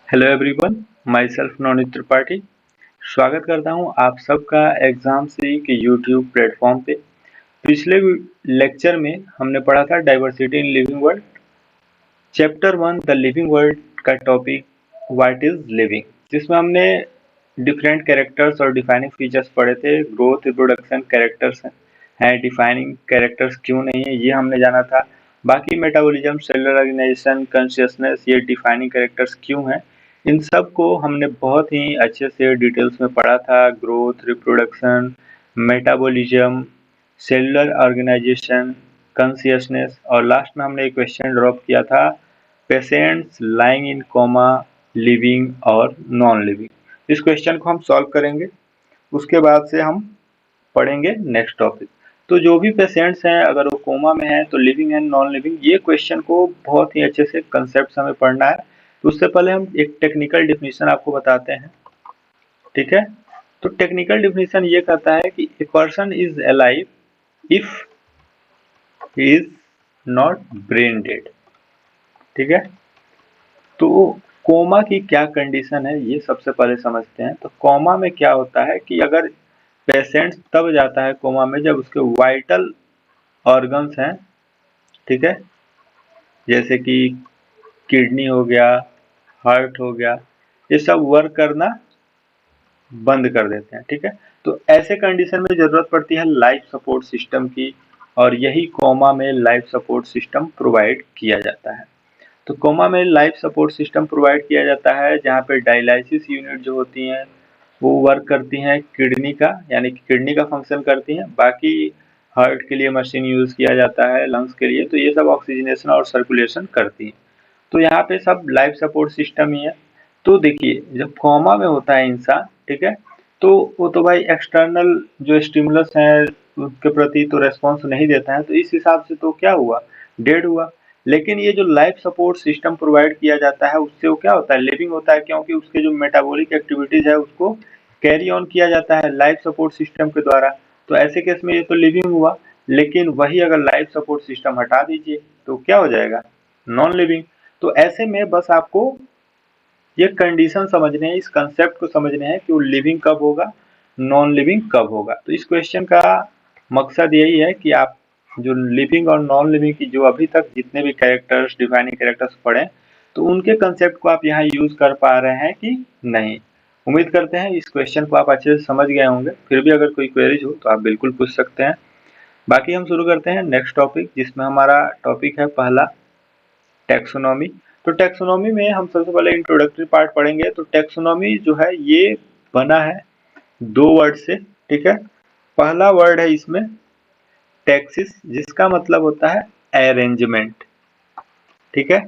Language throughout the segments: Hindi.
Hello everyone, my self Navneet Tripathi. स्वागत करता हूं आप सबका एग्जाम सी के यूट्यूब प्लेटफॉर्म पे। पिछले लेक्चर में हमने पढ़ा था diversity in living world, chapter 1 the living world का टॉपिक व्हाट इज लिविंग, जिसमें हमने डिफरेंट कैरेक्टर्स और डिफाइनिंग फीचर्स पढ़े थे। ग्रोथ, रिप्रोडक्शन कैरेक्टर्स हैं, डिफाइनिंग कैरेक्टर्स क्यों नहीं है ये हमने जाना था। बाकी मेटाबॉलिज्म, सेलुलर ऑर्गेनाइजेशन, कॉन्शियसनेस, ये डिफाइनिंग कैरेक्टर्स क्यों हैं, इन सब को हमने बहुत ही अच्छे से डिटेल्स में पढ़ा था। Growth, reproduction, metabolism, cellular organisation, consciousness, और लास्ट में हमने एक क्वेश्चन ड्रॉप किया था, patients lying in coma, living और नॉन लिविंग। इस क्वेश्चन को हम सॉल्व करेंगे, उसके बाद से हम पढ़ेंगे नेक्स्ट टॉपिक। तो जो भी पेशेंट्स हैं, अगर वो कोमा में हैं तो लिविंग एंड नॉन लिविंग, ये क्वेश्चन को बहुत ही अच्छे से कंसेप्ट हमें पढ़ना है। तो उससे पहले हम एक टेक्निकल डिफिनीशन आपको बताते हैं, ठीक है। तो टेक्निकल डिफिनीशन ये कहता है कि a person is alive if he is not brain dead, ठीक है। तो कोमा की क्या कंडीशन है ये सबसे पहले समझते हैं। तो कोमा में क्या होता है कि अगर पेशेंट तब जाता है कोमा में जब उसके वाइटल ऑर्गन्स हैं, ठीक है, जैसे कि किडनी हो गया, हार्ट हो गया, ये सब वर्क करना बंद कर देते हैं, ठीक है। तो ऐसे कंडीशन में जरूरत पड़ती है लाइफ सपोर्ट सिस्टम की, और यही कोमा में लाइफ सपोर्ट सिस्टम प्रोवाइड किया जाता है। तो कोमा में लाइफ सपोर्ट सिस्टम प्रोवाइड किया जाता है जहाँ पे डायलिसिस यूनिट जो होती हैं वो वर्क करती हैं किडनी का, यानी कि किडनी का फंक्शन करती हैं। बाकी हार्ट के लिए मशीन यूज किया जाता है, लंग्स के लिए, तो ये सब ऑक्सीजनेशन और सर्कुलेशन करती हैं। तो यहाँ पे सब लाइफ सपोर्ट सिस्टम ही है। तो देखिए, जब कोमा में होता है इंसान, ठीक है, तो वो तो भाई एक्सटर्नल जो स्टिमुलस है उसके प्रति तो रेस्पॉन्स नहीं देता है, तो इस हिसाब से तो क्या हुआ, डेड हुआ। लेकिन ये जो लाइफ सपोर्ट सिस्टम प्रोवाइड किया जाता है उससे वो क्या होता है, लिविंग होता है, क्योंकि उसके जो मेटाबॉलिक एक्टिविटीज है उसको कैरी ऑन किया जाता है लाइफ सपोर्ट सिस्टम के द्वारा। तो ऐसे केस में ये तो लिविंग हुआ। लेकिन वही अगर लाइफ सपोर्ट सिस्टम हटा दीजिए तो क्या हो जाएगा, नॉन लिविंग। तो ऐसे में बस आपको ये कंडीशन समझने हैं, इस कंसेप्ट को समझने हैं कि वो लिविंग कब होगा, नॉन लिविंग कब होगा। तो इस क्वेश्चन का मकसद यही है कि आप जो लिविंग और नॉन लिविंग की जो अभी तक जितने भी कैरेक्टर्स, डिफाइनिंग कैरेक्टर्स पढ़े, तो उनके कंसेप्ट को आप यहाँ यूज कर पा रहे हैं कि नहीं। उम्मीद करते हैं इस क्वेश्चन को आप अच्छे से समझ गए होंगे। फिर भी अगर कोई क्वेरीज हो तो आप बिल्कुल पूछ सकते हैं। बाकी हम शुरू करते हैं नेक्स्ट टॉपिक, जिसमें हमारा टॉपिक है पहला, टैक्सोनॉमी। तो टैक्सोनॉमी में हम सबसे पहले इंट्रोडक्टरी पार्ट पढ़ेंगे। तो टैक्सोनॉमी जो है ये बना है दो वर्ड से, ठीक है। पहला वर्ड है इसमें टैक्सिस, जिसका मतलब होता है अरेंजमेंट, ठीक है।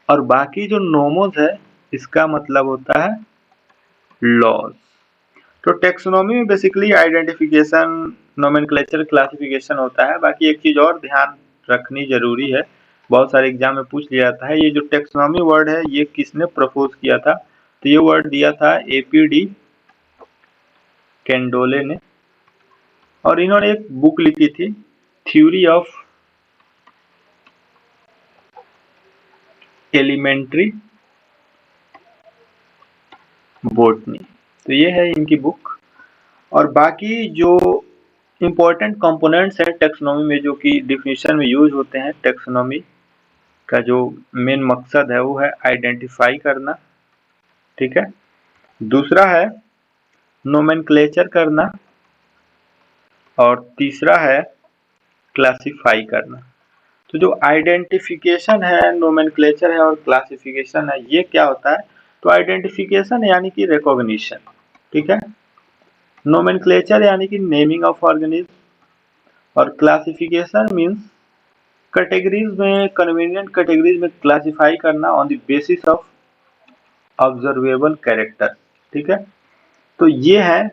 और बाकी जो नोमोस है इसका मतलब होता है लॉज। तो टैक्सोनॉमी में बेसिकली आइडेंटिफिकेशन, नोमेनक्लेचर, क्लासिफिकेशन होता है। बाकी एक चीज और ध्यान रखनी जरूरी है, बहुत सारे एग्जाम में पूछ लिया जाता है, ये जो टैक्सोनॉमी वर्ड है ये किसने प्रपोज किया था। तो ये वर्ड दिया था एपीडी कैंडोले ने, और इन्होंने एक बुक लिखी थी, थ्योरी ऑफ एलिमेंट्री बॉटनी। तो ये है इनकी बुक। और बाकी जो इम्पोर्टेंट कंपोनेंट्स है टैक्सोनॉमी में जो कि डिफिनीशन में यूज होते हैं, टैक्सोनॉमी का जो मेन मकसद है वो है आइडेंटिफाई करना, ठीक है। दूसरा है नोमेनक्लेचर करना, और तीसरा है क्लासिफाई करना। तो जो आइडेंटिफिकेशन है, नोमेनक्लेचर है और क्लासिफिकेशन है, ये क्या होता है। तो आइडेंटिफिकेशन यानी कि रिकॉग्निशन, ठीक है। नोमेनक्लेचर यानी कि नेमिंग ऑफ ऑर्गेनिज्म, और क्लासिफिकेशन मींस कैटेगरीज में, कन्वीनियंट कैटेगरीज में क्लासिफाई करना on the basis of observable character, ठीक है। तो ये है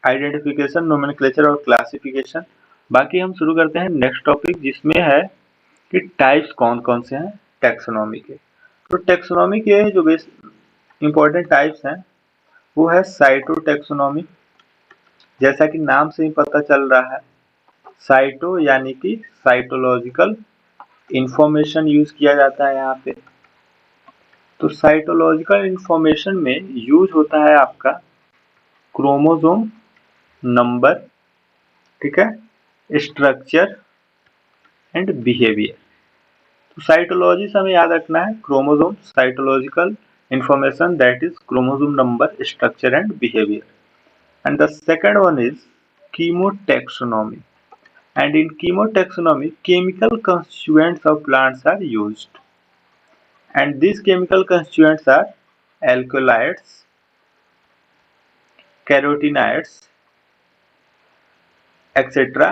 आइडेंटिफिकेशन, नोमेनक्लेचर और क्लासिफिकेशन। बाकी हम शुरू करते हैं नेक्स्ट टॉपिक, जिसमें है कि टाइप्स कौन कौन से हैं टैक्सोनॉमी के। तो टैक्सोनॉमी के जो बेस इंपॉर्टेंट टाइप्स हैं वो है साइटोटैक्सोनॉमी, जैसा कि नाम से ही पता चल रहा है, साइटो यानी कि साइटोलॉजिकल इंफॉर्मेशन यूज किया जाता है यहाँ पे। तो साइटोलॉजिकल इंफॉर्मेशन में यूज होता है आपका क्रोमोसोम नंबर, ठीक है, स्ट्रक्चर एंड बिहेवियर। तो साइटोलॉजी से हमें याद रखना है chromosome, cytological information that is chromosome number, structure and behaviour. And the second one is chemotaxonomy. And in chemotaxonomy, chemical constituents of plants are used. And these chemical constituents are alkaloids, carotenoids, etc.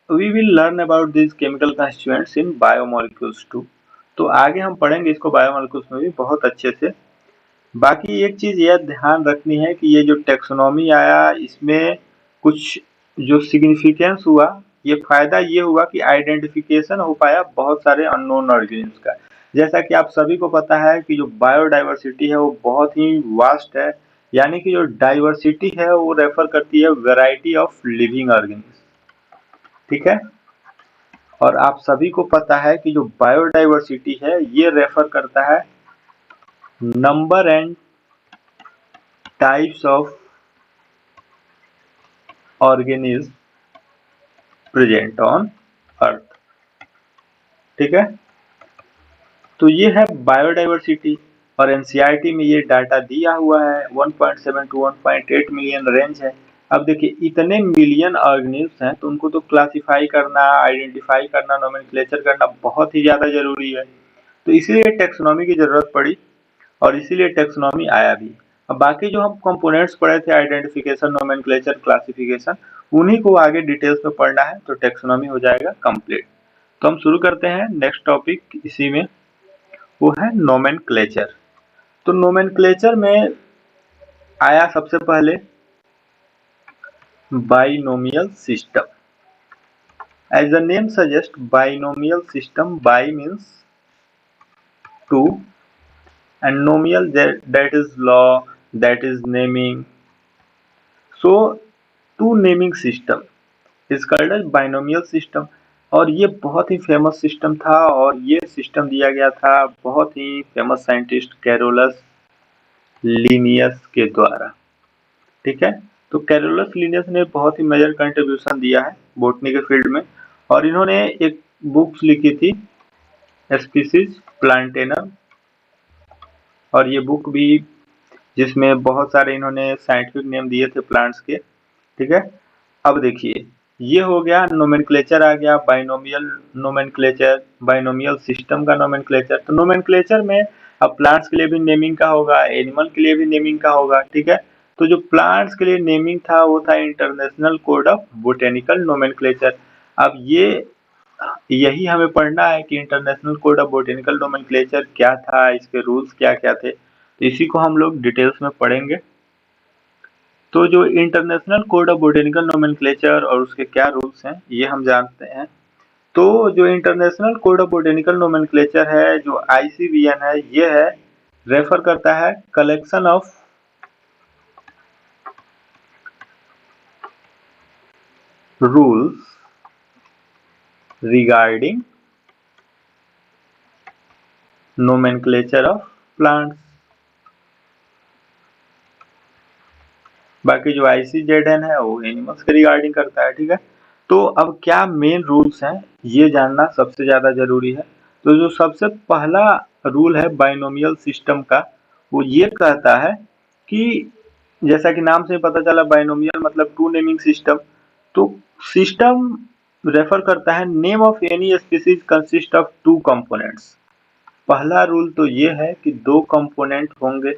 We will learn about these chemical constituents in biomolecules too. तो आगे हम पढ़ेंगे इसको बायोमोलिक्यूल्स में भी बहुत अच्छे से। बाकी एक चीज यह ध्यान रखनी है कि ये जो टेक्सोनॉमी आया इसमें कुछ जो सिग्निफिकेंस हुआ, ये फायदा ये हुआ कि आइडेंटिफिकेशन हो पाया बहुत सारे अननोन ऑर्गेनिज्म का। जैसा कि आप सभी को पता है कि जो बायोडाइवर्सिटी है वो बहुत ही वास्ट है, यानी कि जो डाइवर्सिटी है वो रेफर करती है वैरायटी ऑफ लिविंग ऑर्गेनिज्म, ठीक है। और आप सभी को पता है कि जो बायोडाइवर्सिटी है ये रेफर करता है number and types of organism present on earth, ठीक है। तो ये है बायोडाइवर्सिटी और एनसीईआरटी में ये डाटा दिया हुआ है 1.7 टू 1.8 मिलियन रेंज है। अब देखिए इतने मिलियन ऑर्गेनिज्म हैं तो उनको तो क्लासिफाई करना, आइडेंटिफाई करना, नोमेनक्लेचर करना बहुत ही ज्यादा जरूरी है। तो इसीलिए टेक्सोनॉमी की जरूरत पड़ी और इसीलिए टेक्सोनॉमी आया भी। अब बाकी जो हम कंपोनेंट्स पढ़े थे आइडेंटिफिकेशन, नोमेनक्लेचर, क्लासिफिकेशन, उन्हीं को आगे डिटेल्स में पढ़ना है तो टेक्सोनॉमी हो जाएगा कंप्लीट। तो हम शुरू करते हैं नेक्स्ट टॉपिक इसी में, वो है नोमेनक्लेचर। तो नोमेनक्लेचर में आया सबसे पहले binomial system. As the name suggest binomial system, bi means two and nomial that is law, that is naming. So two naming system is called as binomial system। और ये बहुत ही फेमस सिस्टम था और ये सिस्टम दिया गया था बहुत ही फेमस साइंटिस्ट कैरोलस लीनियस के द्वारा, ठीक है। तो कैरोलस लीनियस ने बहुत ही मेजर कंट्रीब्यूशन दिया है बोटनी के फील्ड में और इन्होंने एक बुक्स लिखी थी स्पीसीज प्लांटेनम, और ये बुक भी जिसमें बहुत सारे इन्होंने साइंटिफिक नेम दिए थे प्लांट्स के, ठीक है। अब देखिए ये हो गया नोमेनक्लेचर, आ गया बाइनोमियल नोमेनक्लेचर, बाइनोमियल सिस्टम का नोमेनक्लेचर। तो नोमेनक्लेचर में अब प्लांट्स के लिए भी नेमिंग का होगा, एनिमल के लिए भी नेमिंग का होगा, ठीक है। तो जो प्लांट्स के लिए नेमिंग था वो था international code of botanical nomenclature. अब ये यही हमें पढ़ना है कि international code of botanical nomenclature क्या था, इसके रूल्स क्या क्या थे, तो इसी को हम लोग डिटेल्स में पढ़ेंगे। तो जो international code of botanical nomenclature और उसके क्या रूल्स हैं ये हम जानते हैं। तो जो international code of botanical nomenclature है, जो ICBN है, ये है रेफर करता है collection of rules regarding nomenclature of plants. बाकी जो ICZN है वो एनिमल्स के रिगार्डिंग करता है, ठीक है। तो अब क्या मेन रूल्स हैं ये जानना सबसे ज्यादा जरूरी है। तो जो सबसे पहला रूल है बाइनोमियल सिस्टम का, वो ये कहता है कि जैसा कि नाम से पता चला बाइनोमियल मतलब टू नेमिंग सिस्टम। तो सिस्टम रेफर करता है name of any species consist of two components. पहला रूल तो ये है कि दो कंपोनेंट होंगे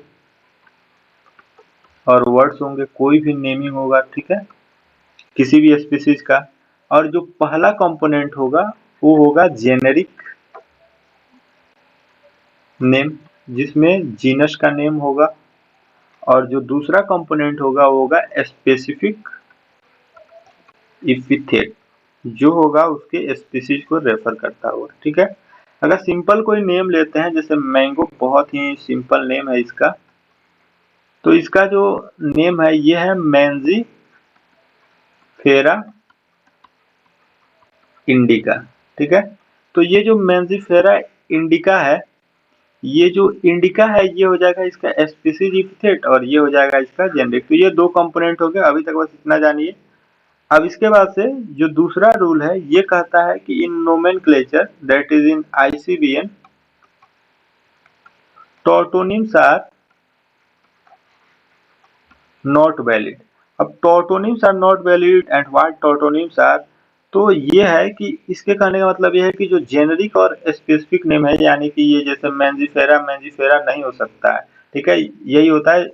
और वर्ड्स होंगे, कोई भी नेमिंग होगा, ठीक है, किसी भी स्पीसीज का। और जो पहला कंपोनेंट होगा वो होगा जेनेरिक नेम, जिसमें जीनस का नेम होगा, और जो दूसरा कंपोनेंट होगा वो होगा स्पेसिफिक एपिथेट, जो होगा उसके स्पीसीज को रेफर करता हुआ, ठीक है। अगर सिंपल कोई नेम लेते हैं जैसे मैंगो, बहुत ही सिंपल नेम है इसका, तो इसका जो नेम है ये है मैंजी फेरा इंडिका, ठीक है। तो ये जो मैंजीफेरा इंडिका है ये जो इंडिका है ये हो जाएगा इसका स्पीसीज एपिथेट और ये हो जाएगा इसका जेनेरिक। तो ये दो कंपोनेंट हो गए, अभी तक बस इतना जानिए। अब इसके बाद से जो दूसरा रूल है ये कहता है कि in nomenclature that is in ICBN tautonyms are not valid. अब tautonyms are not valid and what tautonyms are, तो ये है कि इसके कहने का मतलब ये है कि जो जेनेरिक और स्पेसिफिक नेम है, यानी कि ये जैसे मैंजीफेरा मैंजीफेरा नहीं हो सकता है, ठीक है, यही होता है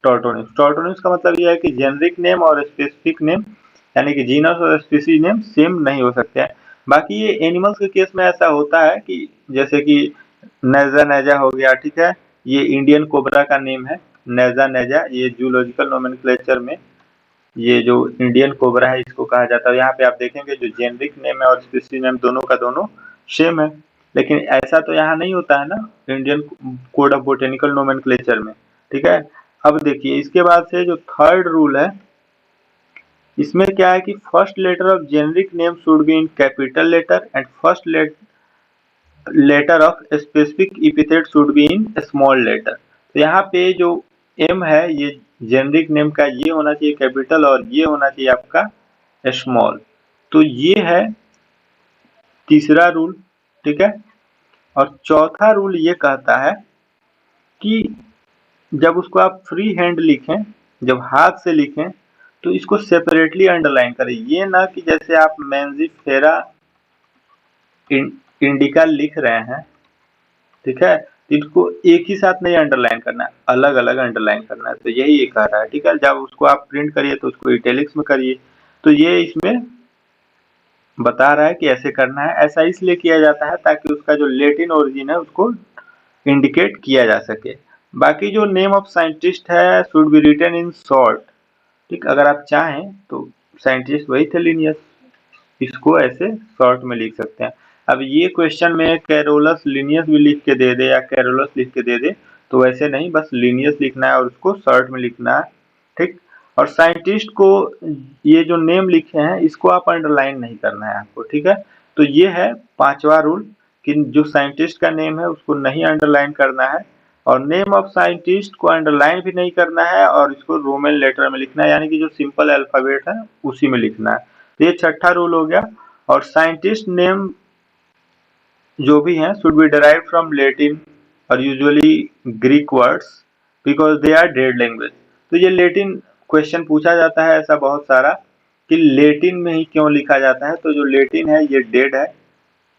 टॉर्टोनिम्स। टॉर्टोनिम्स का मतलब ये है कि जेनेरिक नेम और स्पेसिफिक नेम यानी कि जीनस और स्पीसीज नेम सेम नहीं हो सकते हैं। बाकी ये एनिमल्स के केस में ऐसा होता है कि जैसे कि नैजा नैजा हो गया, ठीक है, ये इंडियन कोबरा का नेम है नैजा नैजा, ये जूलॉजिकल नोमेनक्लेचर में ये जो इंडियन कोबरा है इसको कहा जाता है। यहाँ पे आप देखेंगे जो जेनरिक नेम है और स्पीसीज नेम दोनों का दोनों सेम है, लेकिन ऐसा तो यहाँ नहीं होता है ना Indian code of botanical nomenclature में, ठीक है। अब देखिए इसके बाद से जो थर्ड रूल है इसमें क्या है कि first letter of generic name should be in capital letter and first letter of specific epithet should be in small letter. तो यहाँ पे जो एम है ये जेनरिक नेम का ये होना चाहिए कैपिटल और ये होना चाहिए आपका स्मॉल। तो ये है तीसरा रूल, ठीक है। और चौथा रूल ये कहता है कि जब उसको आप फ्री हैंड लिखें, जब हाथ से लिखें, तो इसको सेपरेटली अंडरलाइन करें। ये ना कि जैसे आप मैंजीफेरा इंडिका लिख रहे हैं, ठीक है, तो इनको एक ही साथ नहीं अंडरलाइन करना है, अलग अलग अंडरलाइन करना है। तो यही ये कह रहा है, ठीक है। जब उसको आप प्रिंट करिए तो उसको इटैलिक्स में करिए। तो ये इसमें बता रहा है कि ऐसे करना है। ऐसा इसलिए किया जाता है ताकि उसका जो लैटिन ओरिजिन है उसको इंडिकेट किया जा सके। बाकी जो नेम ऑफ साइंटिस्ट है should be written in short, ठीक, अगर आप चाहें तो साइंटिस्ट वही थे लिनियस, इसको ऐसे शॉर्ट में लिख सकते हैं। अब ये क्वेश्चन में कैरोलस लिनियस भी लिख के दे दे या कैरोलस लिख के दे दे तो वैसे नहीं, बस लिनियस लिखना है और उसको शॉर्ट में लिखना है, ठीक। और साइंटिस्ट को ये जो नेम लिखे हैं इसको आप अंडरलाइन नहीं करना है आपको, ठीक है। तो ये है पांचवा रूल कि जो साइंटिस्ट का नेम है उसको नहीं अंडरलाइन करना है और नेम ऑफ साइंटिस्ट को अंडरलाइन भी नहीं करना है और इसको रोमन लेटर में लिखना है, यानी कि जो सिंपल अल्फाबेट है उसी में लिखना है। तो ये छठा रूल हो गया। और साइंटिस्ट नेम जो भी हैं should be derived from Latin और usually Greek words because they are dead language. तो ये लैटिन क्वेश्चन पूछा जाता है ऐसा बहुत सारा कि लैटिन में ही क्यों लिखा जाता है, तो जो लैटिन है ये डेड है,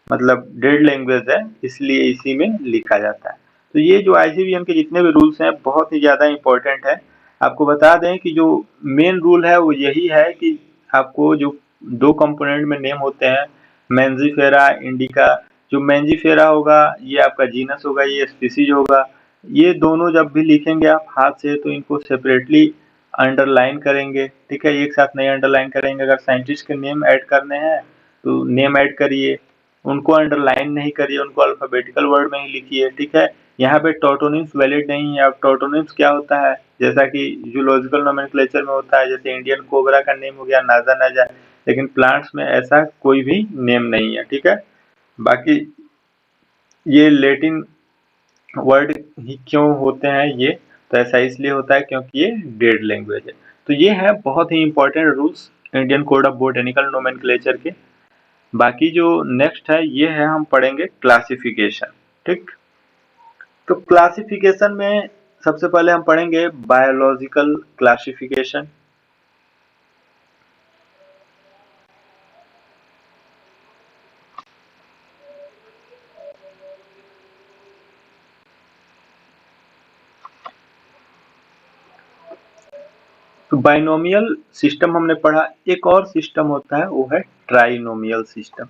मतलब डेड लैंग्वेज है, इसलिए इसी में लिखा जाता है। तो ये जो आईसीबीएम के जितने भी रूल्स हैं बहुत ही ज़्यादा इंपॉर्टेंट है। आपको बता दें कि जो मेन रूल है वो यही है कि आपको जो दो कंपोनेंट में नेम होते हैं मैंजीफेरा इंडिका, जो मैंजीफेरा होगा ये आपका जीनस होगा, ये स्पीसीज होगा, ये दोनों जब भी लिखेंगे आप हाथ से तो इनको सेपरेटली अंडरलाइन करेंगे, ठीक है, एक साथ नहीं अंडरलाइन करेंगे। अगर साइंटिस्ट के नेम ऐड करने हैं तो नेम ऐड करिए, उनको अंडरलाइन नहीं करिए, उनको अल्फाबेटिकल वर्ड में ही लिखिए, ठीक है। यहाँ पे टॉर्टोनिम्स वैलिड नहीं है। अब टॉर्टोनिम्स क्या होता है, जैसा कि जूलॉजिकल नोमेनक्लेचर में होता है, जैसे इंडियन कोबरा का नेम हो गया नाजा नाजा, लेकिन प्लांट्स में ऐसा कोई भी नेम नहीं है, ठीक है। बाकी ये लैटिन वर्ड ही क्यों होते हैं ये, तो ऐसा इसलिए होता है क्योंकि ये डेड लैंग्वेज है। तो ये है बहुत ही important rules Indian code of botanical nomenclature के। बाकी जो नेक्स्ट है ये है हम पढ़ेंगे क्लासिफिकेशन, ठीक। तो क्लासिफिकेशन में सबसे पहले हम पढ़ेंगे बायोलॉजिकल क्लासिफिकेशन। तो बाइनोमियल सिस्टम हमने पढ़ा, एक और सिस्टम होता है वो है ट्राइनोमियल सिस्टम।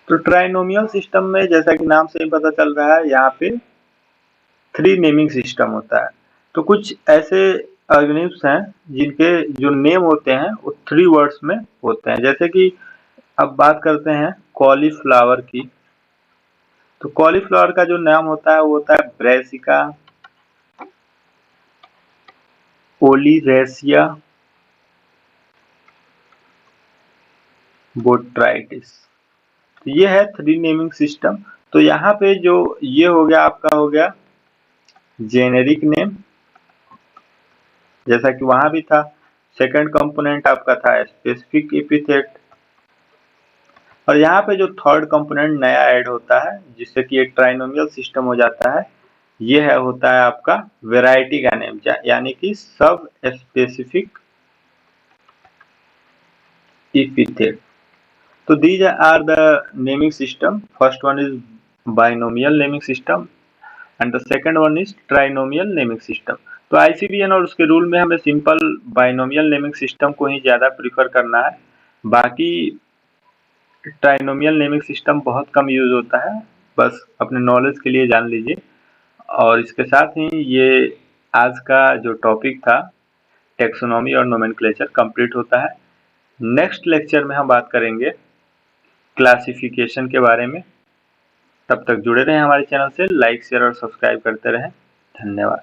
तो ट्राइनोमियल सिस्टम में जैसा कि नाम से ही पता चल रहा है यहाँ पे थ्री नेमिंग सिस्टम होता है। तो कुछ ऐसे ऑर्गेनिम्स हैं जिनके जो नेम होते हैं वो थ्री वर्ड्स में होते हैं। जैसे कि अब बात करते हैं कॉलीफ्लावर की। तो कॉलीफ्लावर का जो नाम होता है वो होता है ब्रेसिका ओलिरेसिया बोट्राइटिस। तो ये है 3 नेमिंग सिस्टम। तो यहाँ पे जो ये हो गया आपका हो गया जेनेरिक नेम, जैसा कि वहां भी था। सेकंड कंपोनेंट आपका था स्पेसिफिक एपिथेट, और यहाँ पे जो थर्ड कंपोनेंट नया ऐड होता है जिससे कि एक ट्राइनोमियल सिस्टम हो जाता है, ये है होता है आपका वैरायटी का नेम, यानी कि सब specific epithet. So these are the naming system. First one is binomial naming system and the second one is trinomial naming system. तो ICBN और उसके रूल में हमें सिंपल बाइनोमियल नेमिंग सिस्टम को ही ज़्यादा प्रीफर करना है। बाकी ट्राइनोमियल नेमिंग सिस्टम बहुत कम यूज होता है, बस अपने नॉलेज के लिए जान लीजिए। और इसके साथ ही ये आज का जो टॉपिक था टेक्सोनॉमी और नोमेनक्लेचर कंप्लीट होता है। नेक्स्ट लेक्चर में हम बात करेंगे क्लासिफिकेशन के बारे में। तब तक जुड़े रहें हमारे चैनल से, लाइक शेयर और सब्सक्राइब करते रहें। धन्यवाद।